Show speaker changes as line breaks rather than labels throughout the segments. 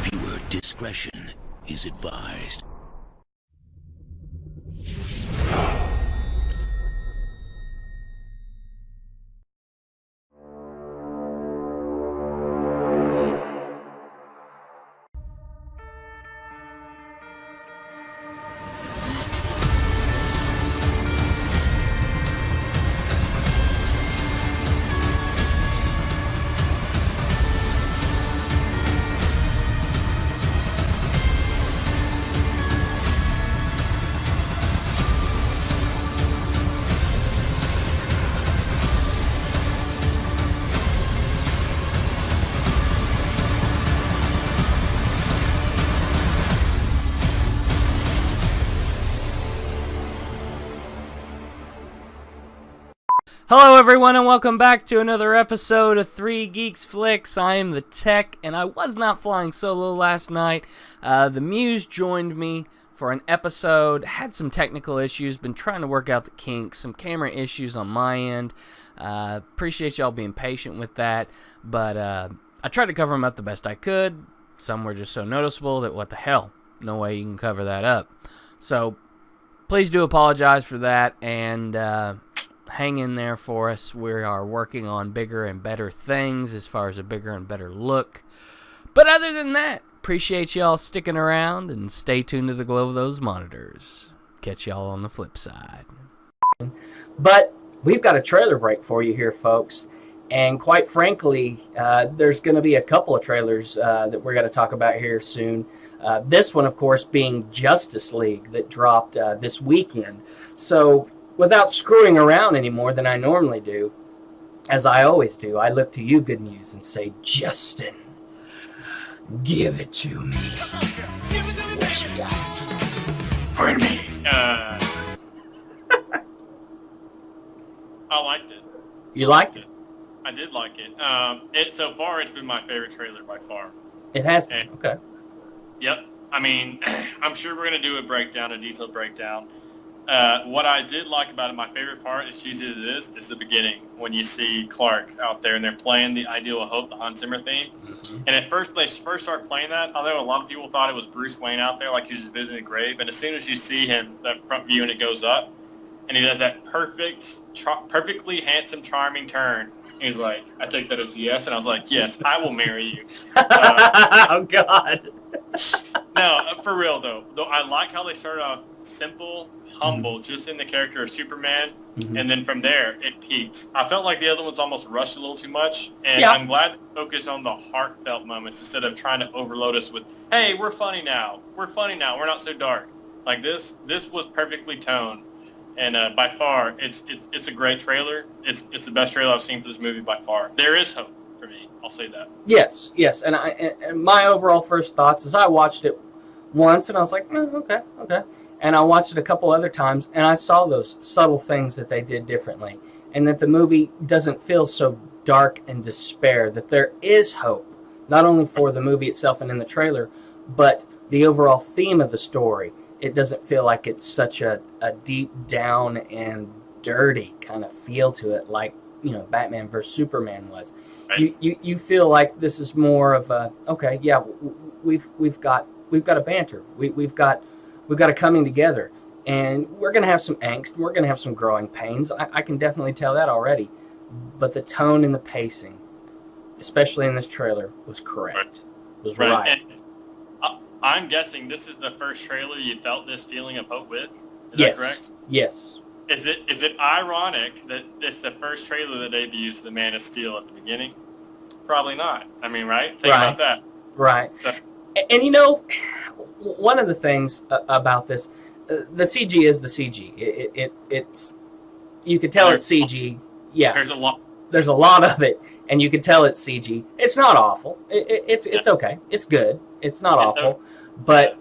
Viewer discretion is advised.
Hello everyone and welcome back to another episode of 3 Geeks Flix. I am the Tech and I was not flying solo last night. The Muse joined me for an episode, had some technical issues, been trying to work out the kinks, some camera issues on my end. Appreciate y'all being patient with that, but I tried to cover them up the best I could. Some were just so noticeable that what the hell, no way you can cover that up. So please do apologize for that and hang in there for us. We are working on bigger and better things as far as a bigger and better look. But other than that, appreciate y'all sticking around and stay tuned to the glow of those monitors. Catch y'all on the flip side. But we've got a trailer break for you here, folks. And quite frankly, there's going to be a couple of trailers that we're going to talk about here soon. This one, of course, being Justice League that dropped this weekend. So without screwing around any more than I normally do, as I always do, I look to you, Good News, and say, Justin, give it to me. What you got?
Pardon me. I liked it.
You liked it?
I did like it. So far, it's been my favorite trailer by far.
It has been. Okay.
Yep. I mean, I'm sure we're going to do a detailed breakdown. What I did like about it, my favorite part, as cheesy as it is the beginning when you see Clark out there and they're playing the Ideal of Hope, the Hans Zimmer theme. And at first, they first start playing that, although a lot of people thought it was Bruce Wayne out there, like he was just visiting the grave. And as soon as you see him, that front view, and it goes up, and he does that perfectly handsome, charming turn, he's like, I take that as a yes. And I was like, yes, I will marry you.
Oh, God.
No, for real, though. I like how they started off simple, humble, just in the character of Superman, and then from there, it peaks. I felt like the other ones almost rushed a little too much, and I'm glad to focus on the heartfelt moments instead of trying to overload us with, hey, we're funny now, we're not so dark. Like this was perfectly toned, and by far, it's a great trailer. It's the best trailer I've seen for this movie by far. There is hope for me, I'll say that. Yes,
and my overall first thoughts is I watched it once, and I was like, okay. And I watched it a couple other times, and I saw those subtle things that they did differently, and that the movie doesn't feel so dark and despair, that there is hope, not only for the movie itself and in the trailer, but the overall theme of the story. It doesn't feel like it's such a deep down and dirty kind of feel to it, like, Batman versus Superman was.
Right.
You feel like this is more of a, okay, yeah, we've got a banter. We've got a coming together, and we're going to have some angst. We're going to have some growing pains. I can definitely tell that already. But the tone and the pacing, especially in this trailer, was correct. Was right.
And I'm guessing this is the first trailer you felt this feeling of hope with. Is
that
correct?
Yes.
Is it ironic that it's the first trailer that debuts the Man of Steel at the beginning? Probably not. I mean, right? Think about that.
Right. So, and one of the things about this, the CG is the CG. It's you can tell it's CG. Yeah. There's a lot of it, and you can tell it's CG. It's not awful. It's okay. It's good. It's not awful. But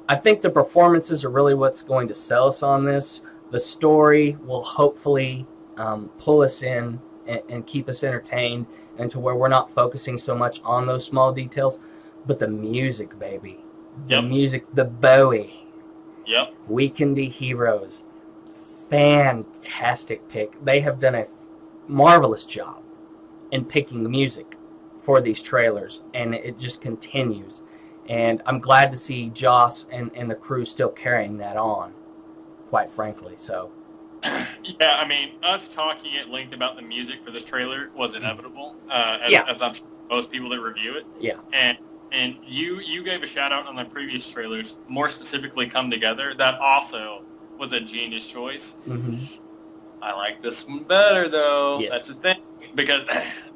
I think the performances are really what's going to sell us on this. The story will hopefully pull us in and keep us entertained, and to where we're not focusing so much on those small details. But the music, baby. The music, the Bowie.
Yep. We
Can Be Heroes. Fantastic pick. They have done a marvelous job in picking music for these trailers, and it just continues. And I'm glad to see Joss and the crew still carrying that on, quite frankly. So,
yeah, I mean, us talking at length about the music for this trailer was inevitable, as I'm sure most people that review it.
Yeah.
And you gave a shout out on the previous trailers, more specifically Come Together. That also was a genius choice.
Mm-hmm.
I like this one better, though.
Yes.
That's the thing. Because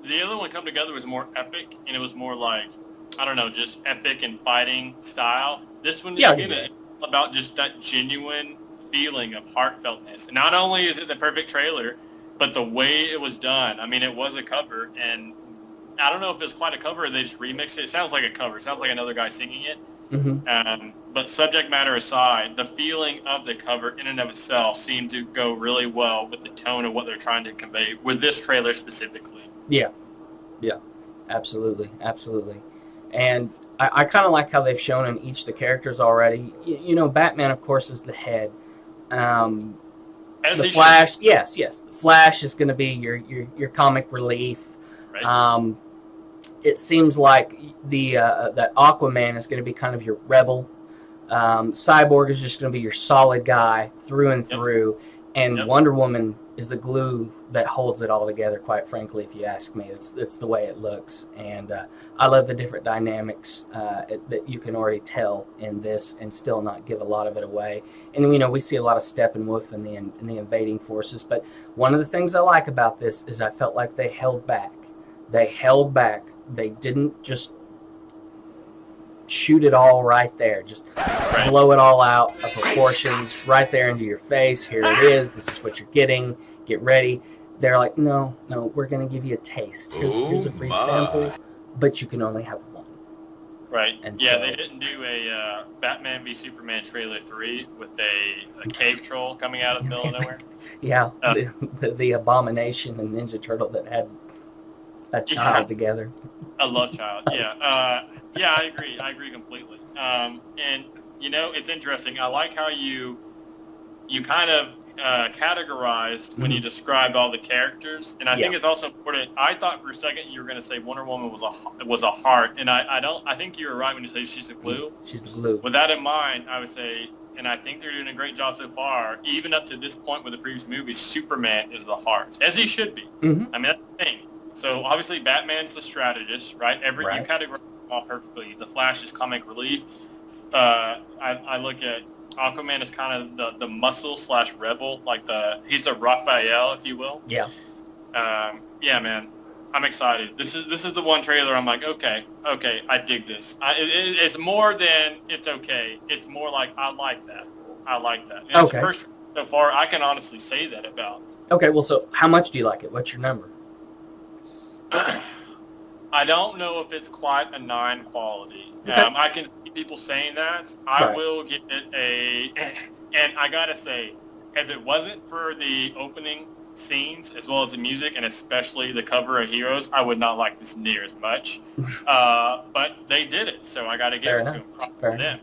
the other one, Come Together, was more epic, and it was more like, I don't know, just epic and fighting style. This one, again, is about just that genuine feeling of heartfeltness. And not only is it the perfect trailer, but the way it was done. I mean, it was a cover, and I don't know if it's quite a cover or they just remixed it. It sounds like a cover. It sounds like another guy singing it.
Mm-hmm.
But subject matter aside, the feeling of the cover in and of itself seemed to go really well with the tone of what they're trying to convey with this trailer specifically.
Yeah, absolutely. And I kind of like how they've shown in each of the characters already. You know, Batman, of course, is the head. The Flash, yes. The Flash is going to be your comic relief.
Right.
It seems like that Aquaman is going to be kind of your rebel. Cyborg is just going to be your solid guy through and through, and Wonder Woman is the glue that holds it all together. Quite frankly, if you ask me, it's the way it looks, and I love the different dynamics that you can already tell in this, and still not give a lot of it away. And we see a lot of Steppenwolf in the invading forces, but one of the things I like about this is I felt like they held back. They didn't just shoot it all right there. Just blow it all out of proportions right there into your face. Here it is. This is what you're getting. Get ready. They're like, no, we're going to give you a taste. Here's a free sample, but you can only have one.
Right.
And
yeah,
so,
they didn't do a Batman v Superman trailer 3 with a cave troll coming out of the middle of nowhere.
Yeah, the Abomination and Ninja Turtle that had a child together.
A love child, yeah. Yeah, I agree completely. And, it's interesting. I like how you kind of categorized when you described all the characters. And I think it's also important. I thought for a second you were going to say Wonder Woman was a heart. And I think you were right when you say she's the glue. She's the glue. With that in mind, I would say, and I think they're doing a great job so far, even up to this point with the previous movies, Superman is the heart, as he should be.
Mm-hmm.
I mean, that's the thing. So obviously Batman's the strategist, right? You categorize them all perfectly. The Flash is comic relief. I look at Aquaman as kind of the muscle / rebel, he's the Raphael, if you will.
Yeah.
Yeah, man, I'm excited. This is the one trailer I'm like, okay, I dig this. It's more than it's okay. It's more like I like that. And it's the first so far I can honestly say that about.
Okay, well, so how much do you like it? What's your number?
I don't know if it's quite a 9 quality.
Okay.
I can see people saying that. I will give it and I gotta say, if it wasn't for the opening scenes as well as the music and especially the cover of Heroes, I would not like this near as much. But they did it, so I gotta give it to them. Props to them.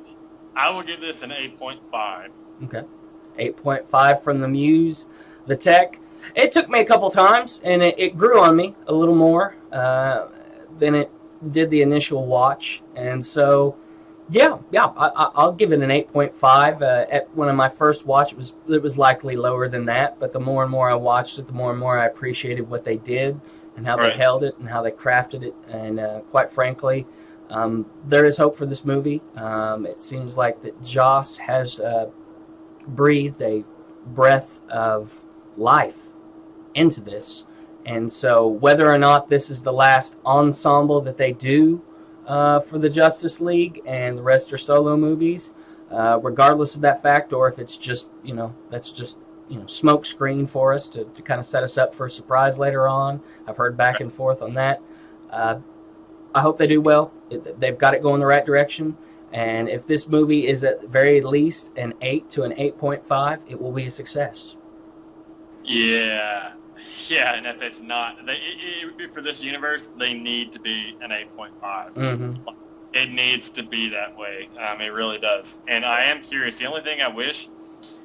I will give this an 8.5.
Okay. 8.5 from the Muse. The Tech. It took me a couple times, and it grew on me a little more than it did the initial watch. And so, I'll give it an 8.5. At one of my first watch, it was likely lower than that, but the more and more I watched it, the more and more I appreciated what they did and how they held it and how they crafted it. And quite frankly, there is hope for this movie. It seems like that Joss has breathed a breath of life into this, and so whether or not this is the last ensemble that they do for the Justice League and the rest are solo movies, regardless of that fact, or if it's just that's just smoke screen for us to kind of set us up for a surprise later on. I've heard back and forth on that. I hope they do well. They've got it going the right direction, and if this movie is at the very least an 8 to an 8.5, it will be a success.
Yeah, and if it's not, for this universe, they need to be an 8.5.
Mm-hmm.
It needs to be that way. It really does. And I am curious. The only thing I wish,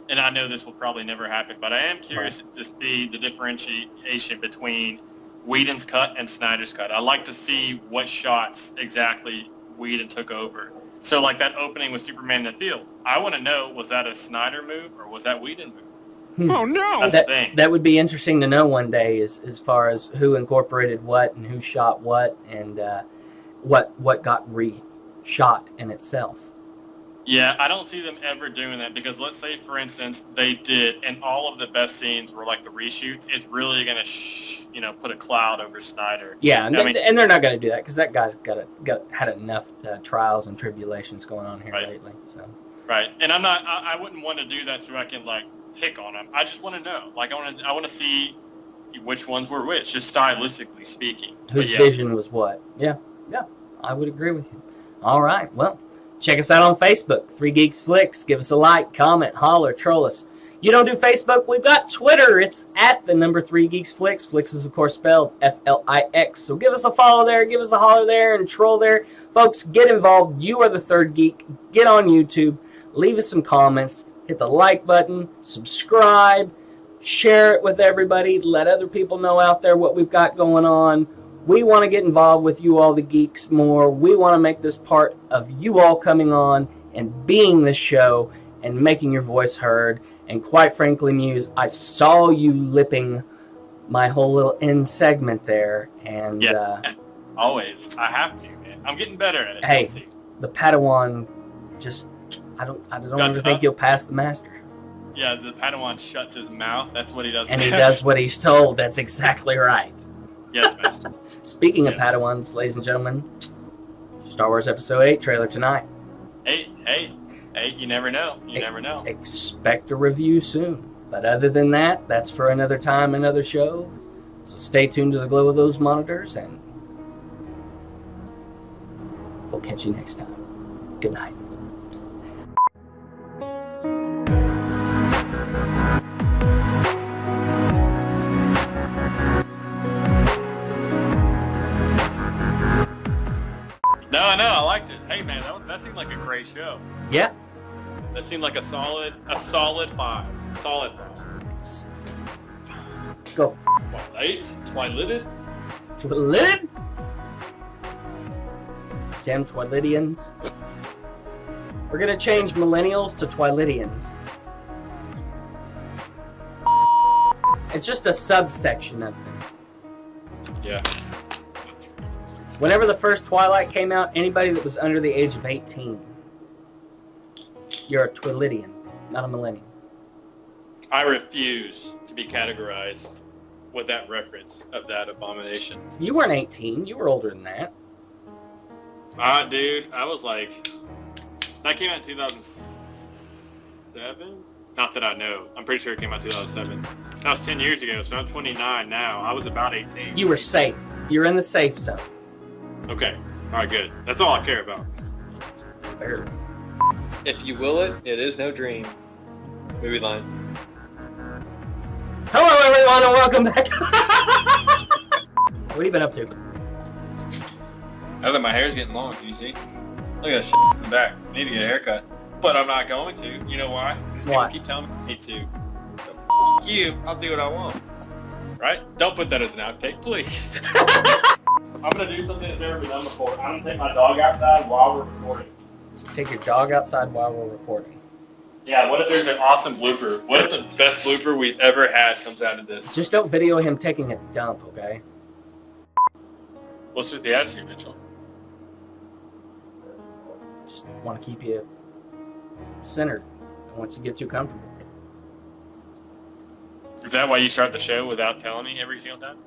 and I know this will probably never happen, but I am curious to see the differentiation between Whedon's cut and Snyder's cut. I like to see what shots exactly Whedon took over. So like that opening with Superman in the field, I want to know, was that a Snyder move or was that Whedon move?
Oh no!
That's the thing.
That would be interesting to know one day, as far as who incorporated what and who shot what, and what got re-shot in itself.
Yeah, I don't see them ever doing that because let's say, for instance, they did, and all of the best scenes were like the reshoots. It's really gonna, put a cloud over Snyder.
Yeah, and,
I mean,
and they're not going to do that because that guy's had enough trials and tribulations going on here lately. So.
Right, and I wouldn't want to do that so I can like pick on him. I just want to know, like, I want to see which ones were which, just stylistically speaking.
Whose vision was what? Yeah, I would agree with you. All right, well. Check us out on Facebook, 3 Geeks Flix. Give us a like, comment, holler, troll us. You don't do Facebook? We've got Twitter. It's at the number 3 Geeks Flix. Flix is, of course, spelled F-L-I-X. So give us a follow there, give us a holler there, and troll there. Folks, get involved. You are the third geek. Get on YouTube. Leave us some comments. Hit the like button. Subscribe. Share it with everybody. Let other people know out there what we've got going on. We want to get involved with you all, the geeks, more. We want to make this part of you all coming on and being this show and making your voice heard. And quite frankly, Muse, I saw you lipping my whole little end segment there. And
always. I have to, man. I'm getting better at it.
Hey, the Padawan I don't ever think you'll pass the master.
Yeah, the Padawan shuts his mouth. That's what he does.
And he does what he's told. That's exactly right.
Yes, master.
Speaking of Padawans, ladies and gentlemen, Star Wars Episode 8 trailer tonight.
Hey, you never know. You never know.
Expect a review soon. But other than that, that's for another time, another show. So stay tuned to the glow of those monitors, and we'll catch you next time. Good night.
No, I liked it. Hey, man, that seemed like a great show.
Yeah.
That seemed like a solid 5. Solid 5.
Go.
Twilighted?
Twilighted? Damn Twilightians. We're gonna change millennials to Twilightians. It's just a subsection of them.
Yeah.
Whenever the first Twilight came out, anybody that was under the age of 18, you're a Twilightian, not a millennial.
I refuse to be categorized with that reference of that abomination.
You weren't 18. You were older than that.
Dude, I was like... That came out in 2007? Not that I know. I'm pretty sure it came out in 2007. That was 10 years ago, so I'm 29 now. I was about 18.
You were safe. You're in the safe zone.
Okay. All right, good. That's all I care about.
Barely.
If you will it, it is no dream. Movie line.
Hello, everyone, and welcome back. What have you been up to?
Now that my hair's getting long, can you see? Look at that shit in the back. I need to get a haircut. But I'm not going to. You know why? Because people keep telling me I need to. So, you. I'll do what I want. Right? Don't put that as an outtake, please. I'm going to do something that's never been done before. I'm going to take my dog outside while we're recording.
Take your dog outside while we're recording.
Yeah, what if there's an awesome blooper? What if the best blooper we've ever had comes out of this?
Just don't video him taking a dump, okay?
What's with the attitude, Mitchell?
Just want to keep you centered. Don't want you to get too comfortable.
Is that why you start the show without telling me every single time?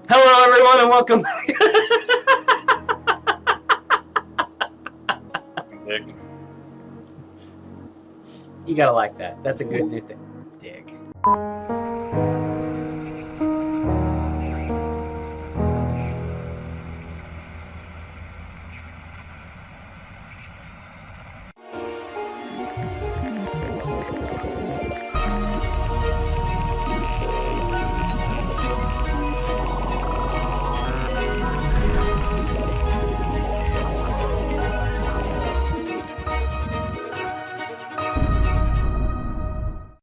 Hello, everyone, and welcome back.
Dick.
You gotta like that. That's a good new thing. Dick.